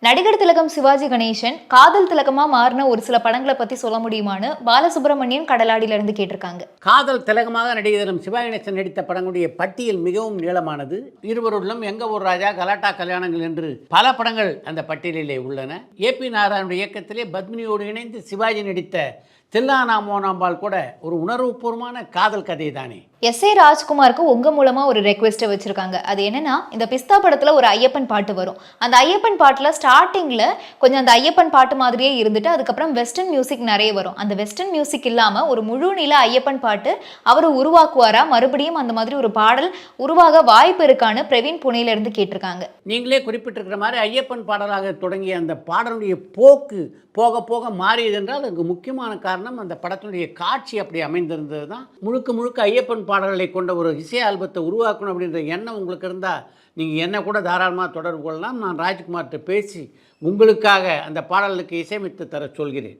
நடிகர் திலகம் சிவாஜி கணேசன் காதல் திலகமா மாறின ஒரு சில படங்களை பத்தி சொல்ல முடியுமான்னு பாலசுப்ரமணியன் கடலாடியில இருந்து கேட்டிருக்காங்க. காதல் திலகமாக நடிகரும் சிவாஜி கணேசன் நடித்த படங்களுடைய பட்டியல் மிகவும் நீளமானது. இருவருள்ளும் எங்க ஒரு ராஜா, கலாட்டா கல்யாணங்கள் என்று பல படங்கள் அந்த பட்டியலிலே உள்ளன. ஏபி நாராயணனுடைய இயக்கத்திலே பத்மினியோடு இணைந்து சிவாஜி நடித்த தில்லானா மோனாம்பாள் கூட ஒரு உணர்வுபூர்வமான காதல் கதை தானே. எஸ்.ஏ. ராஜ்குமாருக்கு உங்க மூலமா ஒரு ரெக்வெஸ்ட் வச்சிருக்காங்க. அது என்னன்னா, இந்த பிஸ்தா படத்துல ஒரு ஐயப்பன் பாட்டு வரும். அந்த ஐயப்பன் பாட்டுல ஸ்டார்டிங்ல கொஞ்சம் அந்த ஐயப்பன் பாட்டு மாதிரியே இருந்துட்டு அதுக்கப்புறம் வெஸ்டர்ன் மியூசிக் நிறைய வரும். அந்த வெஸ்டர்ன் மியூசிக் இல்லாம ஒரு முழு நில ஐயப்பன் பாட்டு அவர் உருவாக்குவாரா, மறுபடியும் அந்த மாதிரி ஒரு பாடல் உருவாக வாய்ப்பு இருக்கான்னு பிரவீன் புனேல இருந்து கேட்டிருக்காங்க. நீங்களே குறிப்பிட்டிருக்கிற மாதிரி ஐயப்பன் பாடலாக தொடங்கிய அந்த பாடலுடைய போக்கு போக போக மாறியது என்றால் அதுக்கு முக்கியமான காரணம் அந்த படத்தினுடைய காட்சி அப்படி அமைந்திருந்தது தான். முழுக்க முழுக்க ஐயப்பன் பாடல்களை கொண்ட ஒரு இசை ஆல்பத்தை உருவாக்கணும் அப்படின்ற எண்ணம் உங்களுக்கு இருந்தால் நீங்கள் என்ன கூட தாராளமாக தொடர்பு கொள்ளலாம். நான் ராஜ்குமார்கிட்ட பேசி உங்களுக்காக அந்த பாடலுக்கு இசையமைத்து தர சொல்கிறேன்.